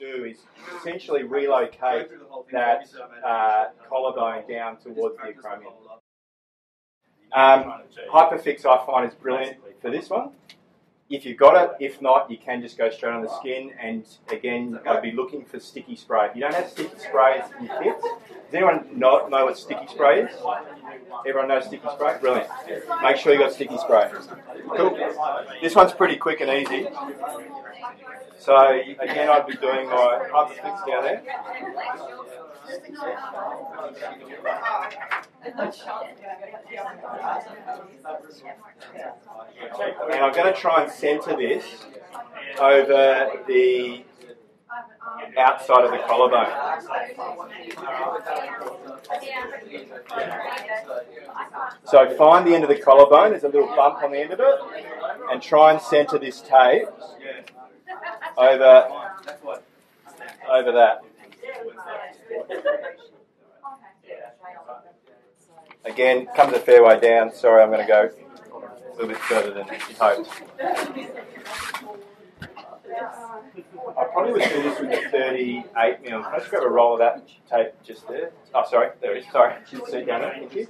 do is essentially relocate that collarbone down towards the acromion. HYPA-FIX I find is brilliant for this one. If you've got it, if not, you can just go straight on the skin, and again, I'd be looking for sticky spray. If you don't have sticky sprays in kits, does anyone know what sticky spray is? Everyone knows sticky spray? Brilliant. Make sure you got sticky spray. Cool. This one's pretty quick and easy. So again, I'd be doing my HYPA-FIX down there. And I'm going to try and centre this over the outside of the collarbone. So find the end of the collarbone, there's a little bump on the end of it, and try and centre this tape over that. Again, comes a fair way down. Sorry, I'm going to go a little bit further than you hoped. I probably would do this with the 38 mil. Can I just grab a roll of that tape just there? Oh, sorry, there it is. Sorry, should sit down there. Thank you.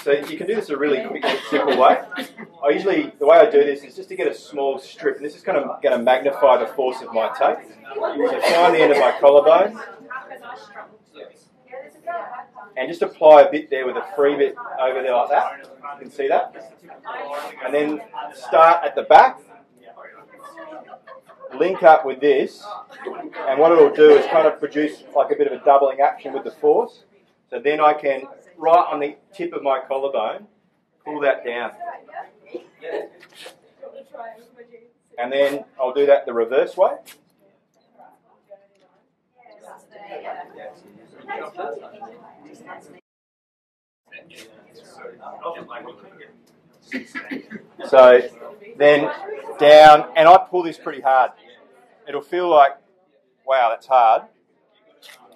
So you can do this a really quick and simple way. The way I do this is just to get a small strip, and this is kind of going to magnify the force of my tape. So find the end of my collarbone, and just apply a bit there with a free bit over there like that. You can see that. And then start at the back, link up with this, and what it'll do is kind of produce like a bit of a doubling action with the force. So then I can, right on the tip of my collarbone, pull that down. And then I'll do that the reverse way. So then down, and I pull this pretty hard. It'll feel like, wow, that's hard,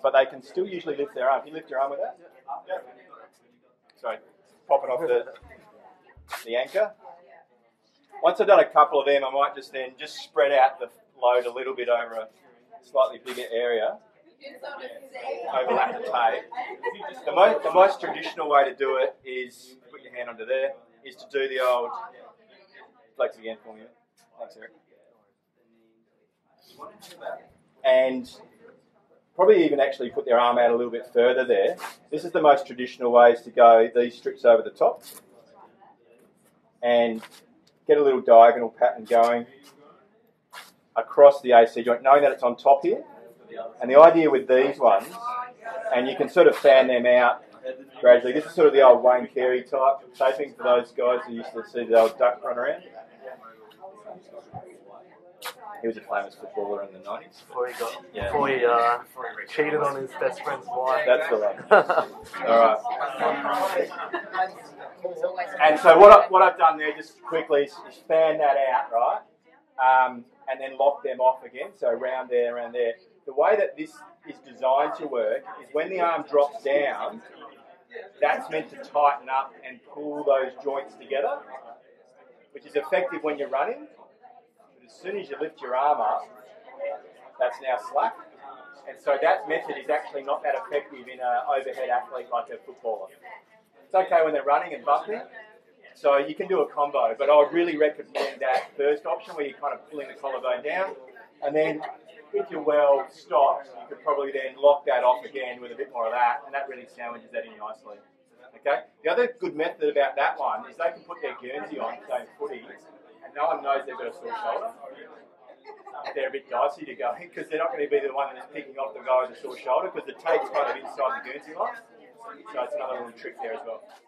but they can still usually lift their arm. Can you lift your arm with that? Sorry, pop it off the anchor. Once I've done a couple of them, I might just spread out the load a little bit over a slightly bigger area. Overlap the tape. The most traditional way to do it is put your hand under there. Is to do the old flex again for me. Thanks, Eric. And probably even actually put their arm out a little bit further there. This is the most traditional way, is to go these strips over the top and get a little diagonal pattern going across the AC joint, knowing that it's on top here. And the idea with these ones, and you can sort of fan them out gradually. This is sort of the old Wayne Carey type taping for those guys who used to see the old duck run around. He was a famous footballer in the 90s. Before he cheated on his best friend's wife. That's the one. All right. And so what I've done there just quickly is fan that out, right? And then lock them off again. So around there, around there. The way that this is designed to work is when the arm drops down, that's meant to tighten up and pull those joints together, which is effective when you're running. But as soon as you lift your arm up, that's now slack. And so that method is actually not that effective in an overhead athlete like a footballer. It's okay when they're running and bumping, so you can do a combo, but I would really recommend that first option where you're kind of pulling the collarbone down, and then if you're well stopped, you could probably then lock that off again with a bit more of that, and that really sandwiches that in nicely. Okay. The other good method about that one is they can put their Guernsey on, say footy, and no one knows they've got a sore shoulder. They're a bit dicey to go because they're not going to be the one that's picking off the guy with a sore shoulder because the tape's kind of inside the Guernsey line. So it's another little trick there as well.